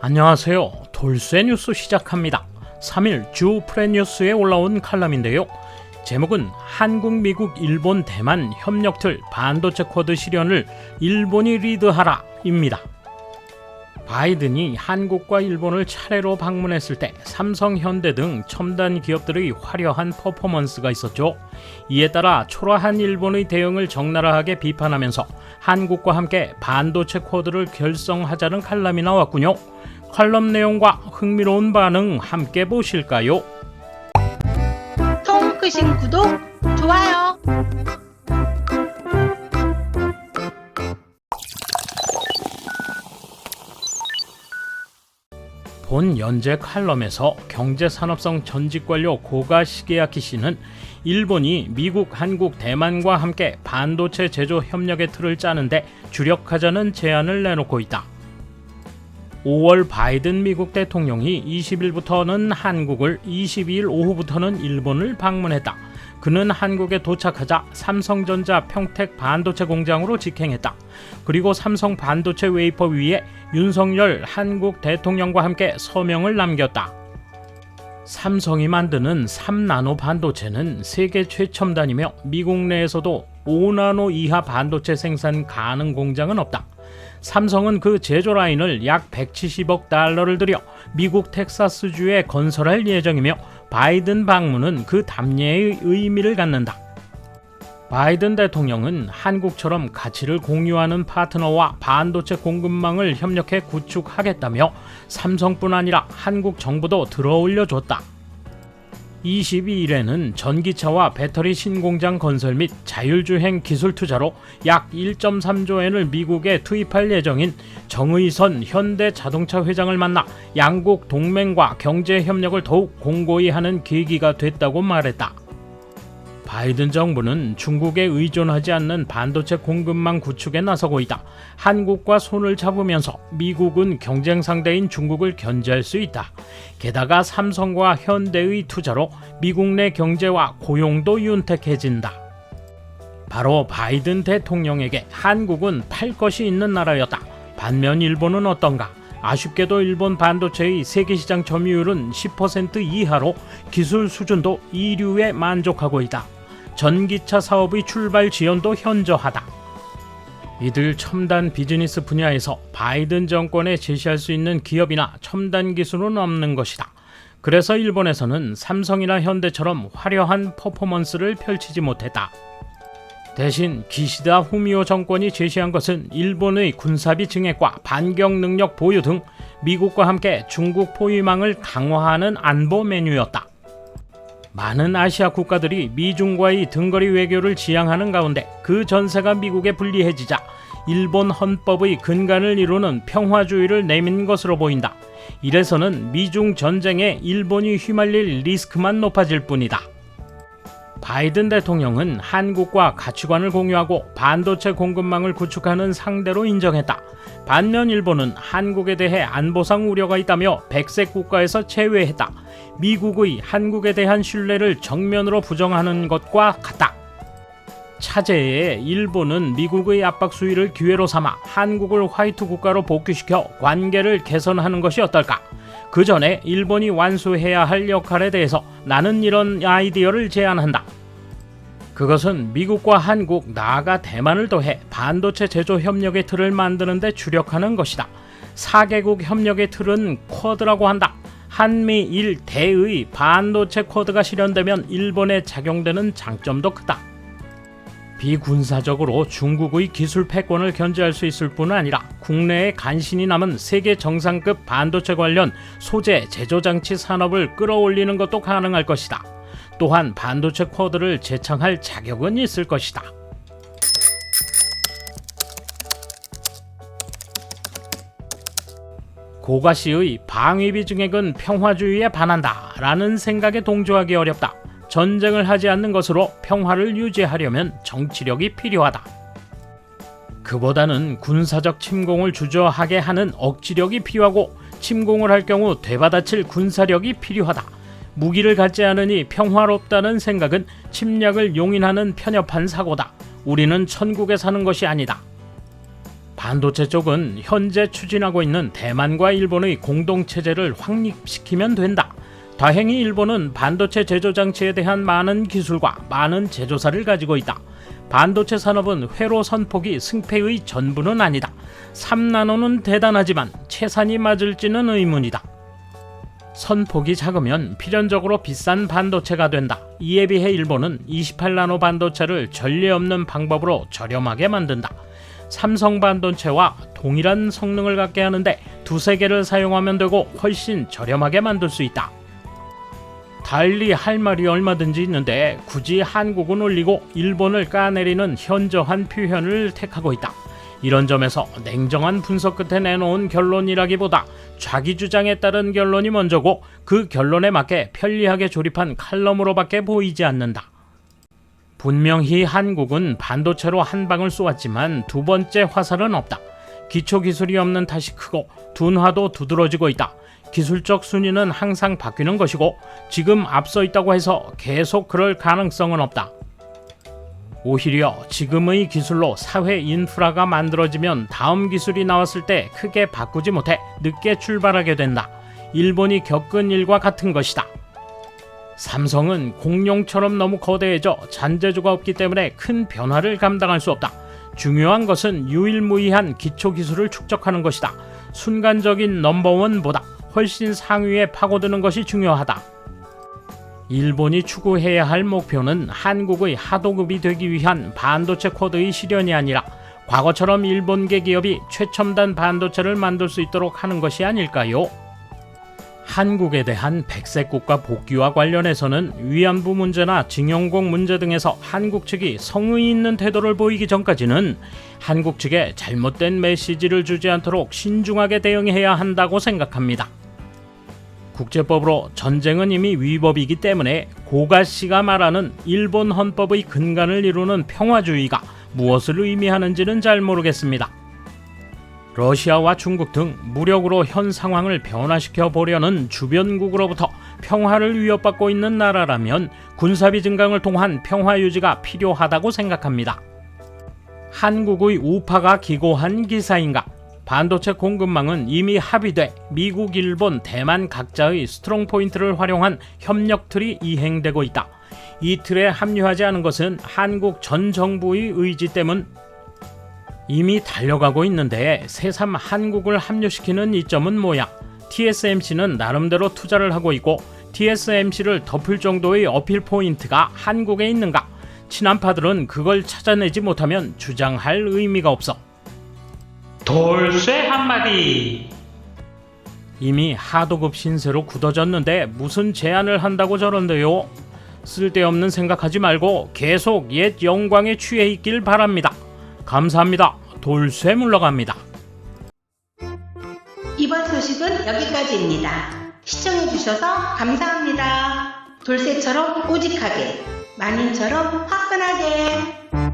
안녕하세요. 돌쇠 뉴스 시작합니다. 3일 주 프레뉴스에 올라온 칼럼인데요. 제목은 한국, 미국, 일본, 대만 협력틀 반도체 쿼드 실현을 일본이 리드하라 입니다. 바이든이 한국과 일본을 차례로 방문했을 때 삼성, 현대 등 첨단 기업들의 화려한 퍼포먼스가 있었죠. 이에 따라 초라한 일본의 대응을 적나라하게 비판하면서 한국과 함께 반도체 쿼드를 결성하자는 칼럼이 나왔군요. 칼럼 내용과 흥미로운 반응 함께 보실까요? 통 크신 구독, 좋아요. 본 연재 칼럼에서 경제산업성 전직관료 고가 시게야키 씨는 일본이 미국, 한국, 대만과 함께 반도체 제조 협력의 틀을 짜는데 주력하자는 제안을 내놓고 있다. 5월 바이든 미국 대통령이 20일부터는 한국을, 22일 오후부터는 일본을 방문했다. 그는 한국에 도착하자 삼성전자 평택 반도체 공장으로 직행했다. 그리고 삼성 반도체 웨이퍼 위에 윤석열 한국 대통령과 함께 서명을 남겼다. 삼성이 만드는 3나노 반도체는 세계 최첨단이며 미국 내에서도 5나노 이하 반도체 생산 가능 공장은 없다. 삼성은 그 제조 라인을 약 170억 달러를 들여 미국 텍사스주에 건설할 예정이며 바이든 방문은 그 답례의 의미를 갖는다. 바이든 대통령은 한국처럼 가치를 공유하는 파트너와 반도체 공급망을 협력해 구축하겠다며 삼성뿐 아니라 한국 정부도 들어올려줬다. 22일에는 전기차와 배터리 신공장 건설 및 자율주행 기술 투자로 약 1.3조 엔을 미국에 투입할 예정인 정의선 현대자동차 회장을 만나 양국 동맹과 경제 협력을 더욱 공고히 하는 계기가 됐다고 말했다. 바이든 정부는 중국에 의존하지 않는 반도체 공급망 구축에 나서고 있다. 한국과 손을 잡으면서 미국은 경쟁 상대인 중국을 견제할 수 있다. 게다가 삼성과 현대의 투자로 미국 내 경제와 고용도 윤택해진다. 바로 바이든 대통령에게 한국은 팔 것이 있는 나라였다. 반면 일본은 어떤가? 아쉽게도 일본 반도체의 세계시장 점유율은 10% 이하로 기술 수준도 이류에 만족하고 있다. 전기차 사업의 출발 지연도 현저하다. 이들 첨단 비즈니스 분야에서 바이든 정권에 제시할 수 있는 기업이나 첨단 기술은 없는 것이다. 그래서 일본에서는 삼성이나 현대처럼 화려한 퍼포먼스를 펼치지 못했다. 대신 기시다 후미오 정권이 제시한 것은 일본의 군사비 증액과 반격 능력 보유 등 미국과 함께 중국 포위망을 강화하는 안보 메뉴였다. 많은 아시아 국가들이 미중과의 등거리 외교를 지향하는 가운데 그 전세가 미국에 불리해지자 일본 헌법의 근간을 이루는 평화주의를 내민 것으로 보인다. 이래서는 미중 전쟁에 일본이 휘말릴 리스크만 높아질 뿐이다. 바이든 대통령은 한국과 가치관을 공유하고 반도체 공급망을 구축하는 상대로 인정했다. 반면 일본은 한국에 대해 안보상 우려가 있다며 백색 국가에서 제외했다. 미국의 한국에 대한 신뢰를 정면으로 부정하는 것과 같다. 차제에 일본은 미국의 압박 수위를 기회로 삼아 한국을 화이트 국가로 복귀시켜 관계를 개선하는 것이 어떨까? 그 전에 일본이 완수해야 할 역할에 대해서 나는 이런 아이디어를 제안한다. 그것은 미국과 한국, 나아가 대만을 더해 반도체 제조 협력의 틀을 만드는 데 주력하는 것이다. 4개국 협력의 틀은 쿼드라고 한다. 한미일 대의 반도체 쿼드가 실현되면 일본에 작용되는 장점도 크다. 비군사적으로 중국의 기술 패권을 견제할 수 있을 뿐 아니라 국내에 간신히 남은 세계 정상급 반도체 관련 소재 제조장치 산업을 끌어올리는 것도 가능할 것이다. 또한 반도체 쿼드를 재창할 자격은 있을 것이다. 고가 씨의 방위비 증액은 평화주의에 반한다 라는 생각에 동조하기 어렵다. 전쟁을 하지 않는 것으로 평화를 유지하려면 정치력이 필요하다. 그보다는 군사적 침공을 주저하게 하는 억지력이 필요하고 침공을 할 경우 되받아칠 군사력이 필요하다. 무기를 갖지 않으니 평화롭다는 생각은 침략을 용인하는 편협한 사고다. 우리는 천국에 사는 것이 아니다. 반도체 쪽은 현재 추진하고 있는 대만과 일본의 공동체제를 확립시키면 된다. 다행히 일본은 반도체 제조 장치에 대한 많은 기술과 많은 제조사를 가지고 있다. 반도체 산업은 회로 선폭이 승패의 전부는 아니다. 3나노는 대단하지만 채산이 맞을지는 의문이다. 선폭이 작으면 필연적으로 비싼 반도체가 된다. 이에 비해 일본은 28나노 반도체를 전례 없는 방법으로 저렴하게 만든다. 삼성 반도체와 동일한 성능을 갖게 하는데 두세 개를 사용하면 되고 훨씬 저렴하게 만들 수 있다. 달리 할 말이 얼마든지 있는데 굳이 한국은 올리고 일본을 까내리는 현저한 표현을 택하고 있다. 이런 점에서 냉정한 분석 끝에 내놓은 결론이라기보다 자기 주장에 따른 결론이 먼저고 그 결론에 맞게 편리하게 조립한 칼럼으로밖에 보이지 않는다. 분명히 한국은 반도체로 한 방을 쏘았지만 두 번째 화살은 없다. 기초기술이 없는 탓이 크고 둔화도 두드러지고 있다. 기술적 순위는 항상 바뀌는 것이고 지금 앞서 있다고 해서 계속 그럴 가능성은 없다. 오히려 지금의 기술로 사회 인프라가 만들어지면 다음 기술이 나왔을 때 크게 바꾸지 못해 늦게 출발하게 된다. 일본이 겪은 일과 같은 것이다. 삼성은 공룡처럼 너무 거대해져 잔재주가 없기 때문에 큰 변화를 감당할 수 없다. 중요한 것은 유일무이한 기초기술을 축적하는 것이다. 순간적인 넘버원보다 훨씬 상위에 파고드는 것이 중요하다. 일본이 추구해야 할 목표는 한국의 하도급이 되기 위한 반도체 코드의 실현이 아니라 과거처럼 일본계 기업이 최첨단 반도체를 만들 수 있도록 하는 것이 아닐까요? 한국에 대한 백색 국가 복귀와 관련해서는 위안부 문제나 징용공 문제 등에서 한국 측이 성의 있는 태도를 보이기 전까지는 한국 측에 잘못된 메시지를 주지 않도록 신중하게 대응해야 한다고 생각합니다. 국제법으로 전쟁은 이미 위법이기 때문에 고가 씨가 말하는 일본 헌법의 근간을 이루는 평화주의가 무엇을 의미하는지는 잘 모르겠습니다. 러시아와 중국 등 무력으로 현 상황을 변화시켜 보려는 주변국으로부터 평화를 위협받고 있는 나라라면 군사비 증강을 통한 평화 유지가 필요하다고 생각합니다. 한국의 우파가 기고한 기사인가? 반도체 공급망은 이미 합의돼 미국, 일본, 대만 각자의 스트롱 포인트를 활용한 협력 틀이 이행되고 있다. 이 틀에 합류하지 않은 것은 한국 전 정부의 의지 때문 이미 달려가고 있는데 새삼 한국을 합류시키는 이점은 뭐야? TSMC는 나름대로 투자를 하고 있고 TSMC를 덮을 정도의 어필 포인트가 한국에 있는가? 친한파들은 그걸 찾아내지 못하면 주장할 의미가 없어. 돌쇠 한마디. 이미 하도급 신세로 굳어졌는데 무슨 제안을 한다고 저런데요? 쓸데없는 생각하지 말고 계속 옛 영광에 취해 있길 바랍니다. 감사합니다. 돌쇠 물러갑니다. 이번 소식은 여기까지입니다. 시청해주셔서 감사합니다. 돌쇠처럼 오직하게, 만인처럼 화끈하게.